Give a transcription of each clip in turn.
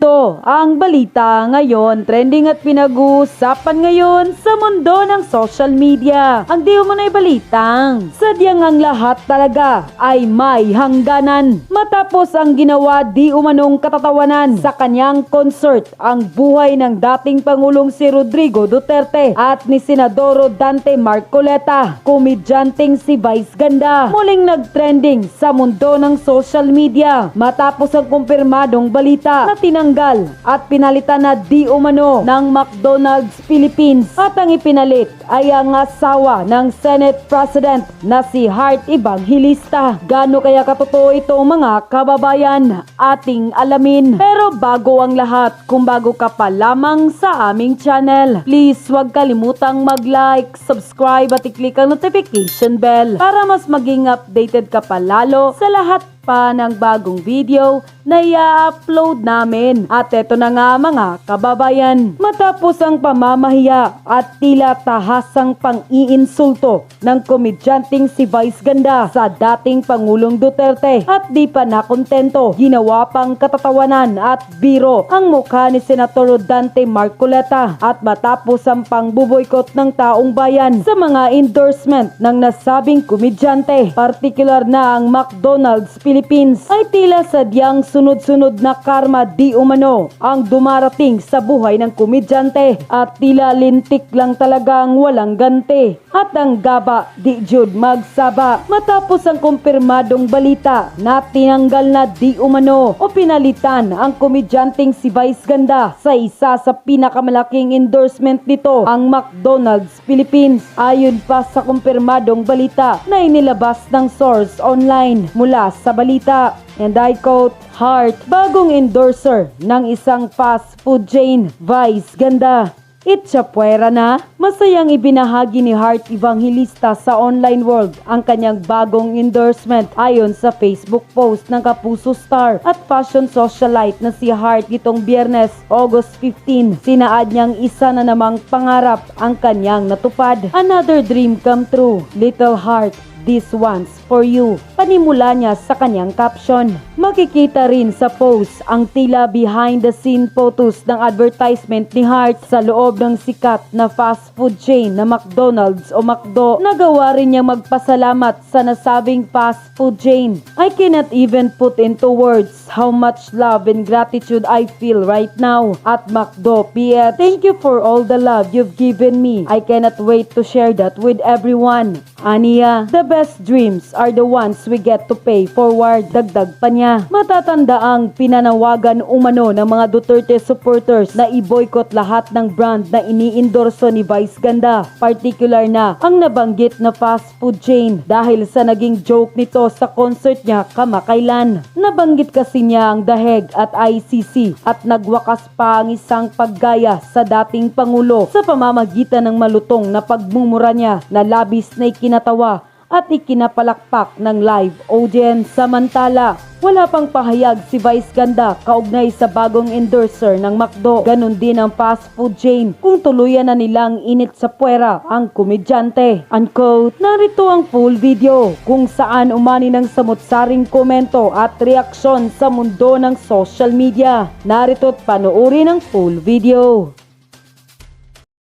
Ito ang balita ngayon, trending at pinag-uusapan ngayon sa mundo ng social media. Ang di umano'y balitang sadyang ang lahat talaga ay may hangganan. Matapos ang ginawa di umanong katatawanan sa kanyang concert, ang buhay ng dating Pangulong si Rodrigo Duterte at ni Senador Dante Marcoleta, komedyanteng si Vice Ganda muling nagtrending sa mundo ng social media matapos ang kumpirmadong balita na tinanggal at pinalitan na di umano ng McDonald's Philippines at ang ipinalit ay ang asawa ng Senate President na si Heart Evangelista. Gaano kaya katotoo ito mga kababayan? Ating alamin. Pero bago ang lahat, kung bago ka pa lamang sa aming channel, please huwag kalimutang mag-like, subscribe at i-click ang notification bell para mas maging updated ka pa lalo sa lahat pa ng bagong video na i-upload namin. At eto na nga mga kababayan, matapos ang pamamahiya at tila tahasang pang-iinsulto ng komedyanteng si Vice Ganda sa dating Pangulong Duterte at di pa nakontento, ginawa pang katatawanan at biro ang mukha ni Senator Dante Marcoleta at matapos ang pangbuboykot ng taong bayan sa mga endorsement ng nasabing komedyante, partikular na ang McDonald's Philippines, ay tila sadyang sunod-sunod na karma di umano ang dumarating sa buhay ng komedyante at tila lintik lang talagang walang ganti at ang gaba di jud magsaba matapos ang kumpirmadong balita na tinanggal na di umano o pinalitan ang komedyanteng si Vice Ganda sa isa sa pinakamalaking endorsement nito, ang McDonald's Philippines. Ayon pa sa kumpirmadong balita na inilabas ng source online mula sa balita, and I quote, Heart, bagong endorser ng isang fast food chain, Vice Ganda. Itchapwera na, masayang ibinahagi ni Heart Evangelista sa online world ang kanyang bagong endorsement ayon sa Facebook post ng Kapuso star at fashion socialite na si Heart itong Biyernes, August 15. Sinaad niyang isa na namang pangarap ang kanyang natupad. Another dream come true, little Heart. This one's for you. Panimula niya sa kanyang caption. Makikita rin sa post ang tila behind the scene photos ng advertisement ni Heart sa loob ng sikat na fast food chain na McDonald's o McDo. Nagawa rin niyang magpasalamat sa nasabing fast food chain. I cannot even put into words how much love and gratitude I feel right now at McDo. P.S. Thank you for all the love you've given me. I cannot wait to share that with everyone. Aniya, the best dreams are the ones we get to pay forward. Dagdag pa niya, matatanda ang pinanawagan umano ng mga Duterte supporters na i-boycott lahat ng brand na iniendorso ni Vice Ganda, particular na ang nabanggit na fast food chain dahil sa naging joke nito sa concert niya kamakailan. Nabanggit kasi niya ang daheg at ICC at nagwakas pa ang isang paggaya sa dating Pangulo sa pamamagitan ng malutong na pagmumura niya na labis na ikinatawa at ikinapalakpak ng live audience. Samantala, wala pang pahayag si Vice Ganda kaugnay sa bagong endorser ng McDo. Ganon din ang fast food chain kung tuluyan na nilang init sa puwera ang komedyante. Unquote. Narito ang full video kung saan umani ng samot-saring komento at reaksyon sa mundo ng social media. Narito't panoorin ang full video.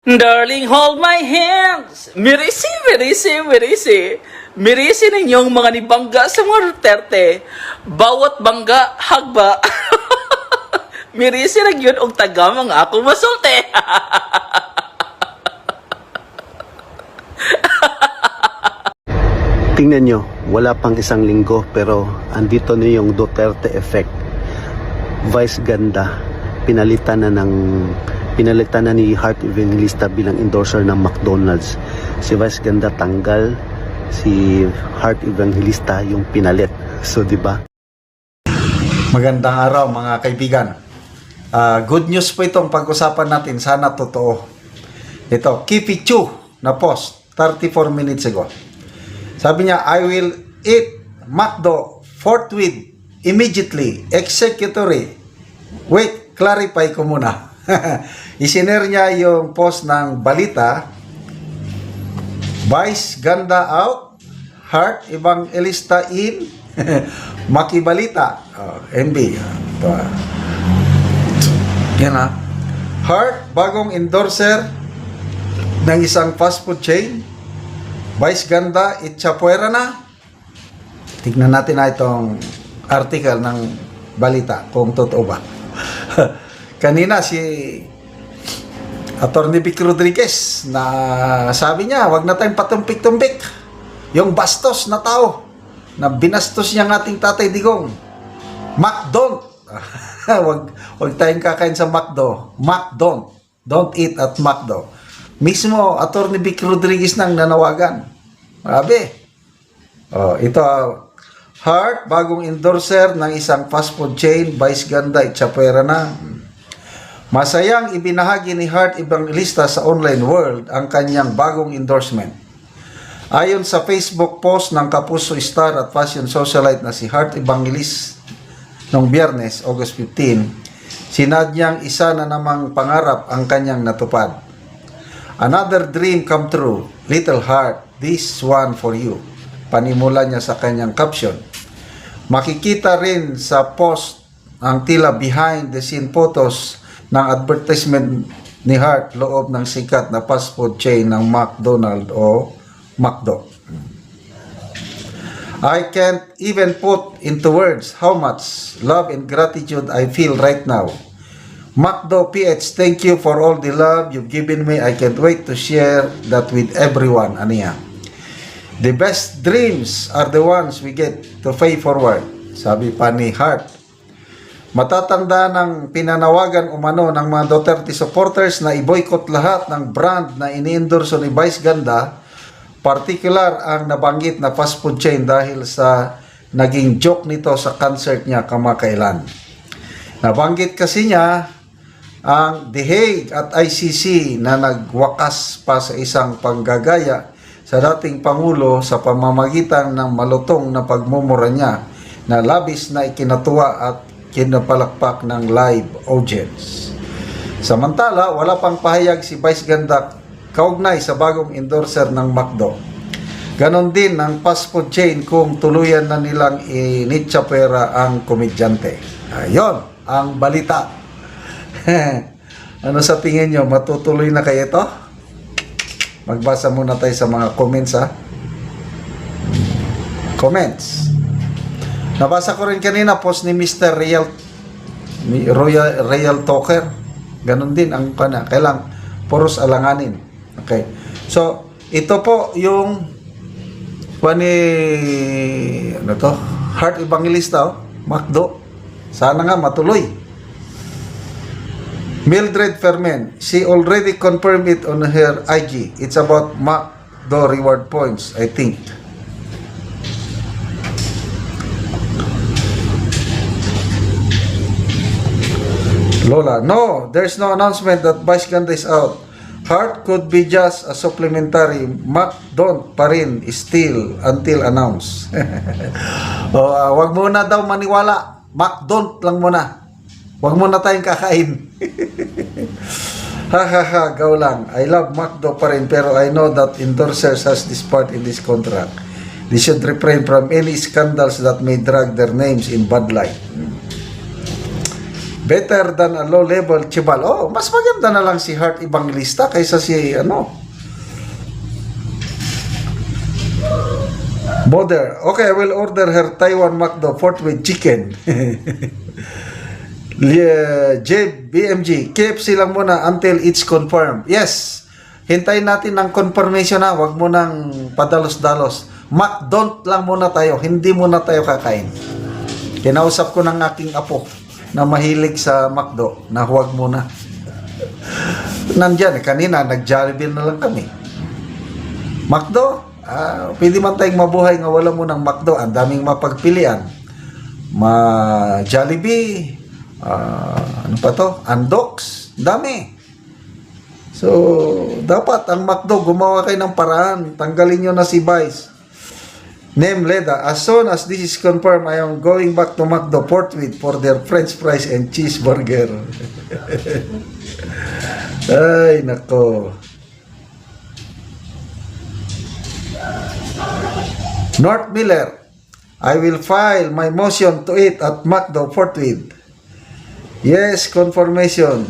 Darling, hold my hands. Mirisi, mirisi, mirisi. Mirisi ninyong mga nibangga sa mga Duterte. Bawat bangga, hagba. Mirisi lang yun og taga mga ako masulte. Tingnan nyo, wala pang isang linggo pero andito na yung Duterte effect. Vice Ganda, pinalitan na ni Heart Evangelista bilang endorser ng McDonald's. Si Vice Ganda tanggal, si Heart Evangelista yung pinalit. So, di ba? Magandang araw mga kaibigan. Good news po itong pag-usapan natin. Sana totoo. Ito, Kipi Chu na post 34 minutes ago. Sabi niya, I will eat McDo forthwith, immediately, executory. Wait, clarify ko muna. Isinare niya yung post ng balita, Vice Ganda out, Heart Evangelista in, Makibalita, MB. Yan ha. Heart, bagong endorser ng isang fast food chain. Vice ganda, itchapuera na. Tignan natin na itong article ng balita kung totoo ba. Kanina si Atty. Vic Rodriguez na sabi niya, wag na tayong patumpik-tumpik. Yung bastos na tao na binastos niya ng ating Tatay Digong. McDon't. wag tayong kakain sa McDo. McDon't. Don't eat at McDo. Mismo Atty. Vic Rodriguez nang nanawagan. Grabe. Ito Heart, bagong endorser ng isang fast food chain, Vice ganda, itchapuera na. Masayang ibinahagi ni Heart Evangelista sa online world ang kanyang bagong endorsement. Ayon sa Facebook post ng Kapuso star at fashion socialite na si Heart Evangelist noong Biyernes, August 15, sinadyang isa na namang pangarap ang kanyang natupad. Another dream come true, little heart, this one for you. Panimula niya sa kanyang caption. Makikita rin sa post ang tila behind the scene photos ng advertisement ni Heart loob ng sikat na fast food chain ng McDonald's o McDo. I can't even put into words how much love and gratitude I feel right now. McDo PH, thank you for all the love you've given me. I can't wait to share that with everyone. Aniya. The best dreams are the ones we get to pay forward. Sabi pa ni Heart. Matatanda ng pinanawagan umano ng mga Duterte supporters na i-boycott lahat ng brand na ini-endorso ni Vice Ganda, particular ang nabanggit na fast food chain dahil sa naging joke nito sa concert niya kamakailan. Nabanggit kasi niya ang The Hague at ICC na nagwakas pa sa isang panggagaya sa dating Pangulo sa pamamagitan ng malutong na pagmumura niya na labis na ikinatuwa at kinapalakpak ng live audience. Samantala, wala pang pahayag si Vice Ganda kaugnay sa bagong endorser ng McDo. Ganon din ang fast food chain kung tuluyan na nilang initsapera ang komedyante. Ayon, ang balita. Ano sa tingin nyo? Matutuloy na kayo ito? Magbasa muna tayo sa mga comments ha. Comments. Nabasa ko rin kanina post ni Mr. Real Talker. Ganon din ang kana. Kailang puros alanganin. Okay. So, ito po yung ano to? Heart Evangelista, McDo. Sana nga matuloy. Mildred Fermin, she already confirmed it on her IG. It's about McDo reward points, I think. Lola, no, there's no announcement that Vice Ganda is out. Heart could be just a supplementary. McDon't pa rin still until announced. Wag muna daw maniwala. McDon't lang muna. Wag muna tayong kakain. Ha, gaw lang. I love McDo pa rin pero I know that endorsers has this part in this contract. They should refrain from any scandals that may drag their names in bad light. Better than a low-level chibal. Oh, mas maganda na lang si Heart Evangelista kaysa si Mother. Okay, I will order her Taiwan McDo fort with chicken. JBMG, KFC lang muna until it's confirmed. Yes, hintayin natin ng confirmation na. Wag mo nang padalos-dalos. McDon't lang muna tayo. Hindi muna tayo kakain. Kinausap ko ng aking apo na mahilig sa McDo, na huwag muna. Nandyan, kanina, nag-Jollibee na lang kami. McDo, pwede man tayong mabuhay nga wala mo ng McDo. Ang daming mapagpilian. Jollibee, ano pa to? Andox, dami. So, dapat ang McDo, gumawa kayo ng paraan. Tanggalin nyo na si Vice. Name Leda, as soon as this is confirmed, I am going back to McDo Portweed for their French fries and cheeseburger. Ay, nako. North Miller, I will file my motion to eat at McDo Portweed. Yes, confirmation.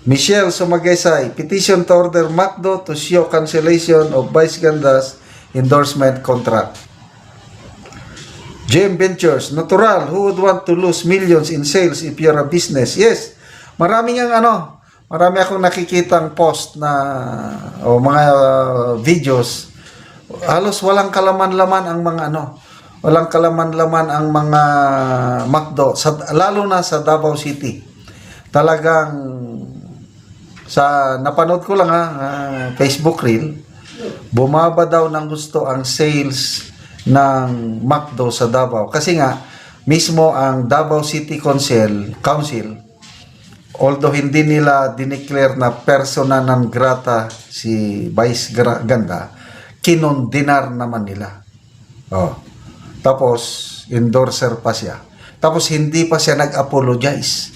Michelle Sumagaysay, petition to order McDo to show cancellation of Vice Ganda's endorsement contract. JM Ventures, natural, who would want to lose millions in sales if you're a business? Yes, marami akong nakikitang post na o mga videos. Halos walang kalaman-laman ang mga walang kalaman-laman ang mga McDo, lalo na sa Davao City. Talagang sa napanood ko lang Facebook reel, bumaba daw ng gusto ang sales ng McDo sa Davao. Kasi nga, mismo ang Davao City Council, although hindi nila dineclare na persona non grata si Vice Ganda, kinondinar naman nila. Tapos, endorser pa siya. Tapos, hindi pa siya nag-apologize.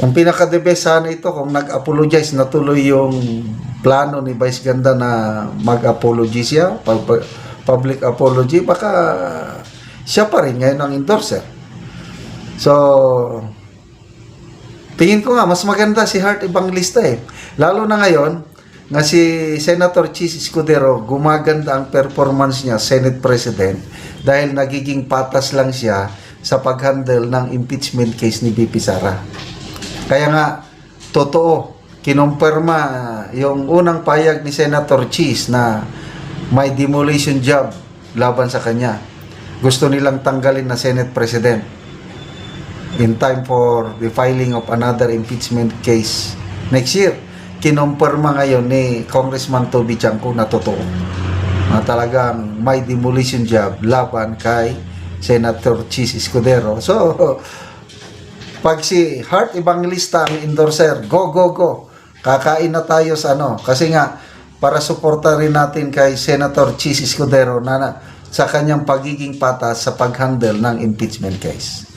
Ang pinaka-the best sana ito, kung nag-apologize, natuloy yung plano ni Vice Ganda na mag-apology siya, public apology, baka siya pa rin ngayon ang endorser. So, tingin ko nga, mas maganda si Heart Evangelista Lalo na ngayon, nga si Senator Chis Escudero, gumaganda ang performance niya, Senate President, dahil nagiging patas lang siya sa pag-handle ng impeachment case ni BP Sara. Kaya nga, totoo, kinumpirma yung unang payag ni Senator Chis na may demolition job laban sa kanya. Gusto nilang tanggalin na Senate President in time for the filing of another impeachment case next year. Kinumpirma ngayon ni Congressman Toby Chanco na totoo na talagang may demolition job laban kay Senator Chis Escudero. So, pag si Heart Evangelista ang endorser, go. Kakain na tayo sa kasi nga, para suporta rin natin kay Senator Chis Escudero na sa kanyang pagiging patas sa pag-handle ng impeachment case.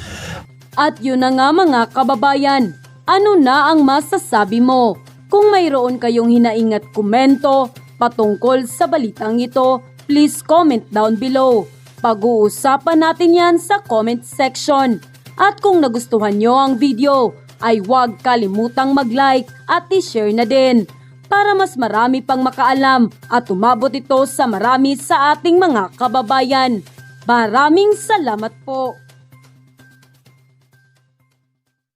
At yun na nga mga kababayan, ano na ang masasabi mo? Kung mayroon kayong hinaing at komento patungkol sa balitang ito, please comment down below. Pag-uusapan natin yan sa comment section. At kung nagustuhan nyo ang video, ay huwag kalimutang mag-like at i-share na din para mas marami pang makaalam at umabot ito sa marami sa ating mga kababayan. Maraming salamat po!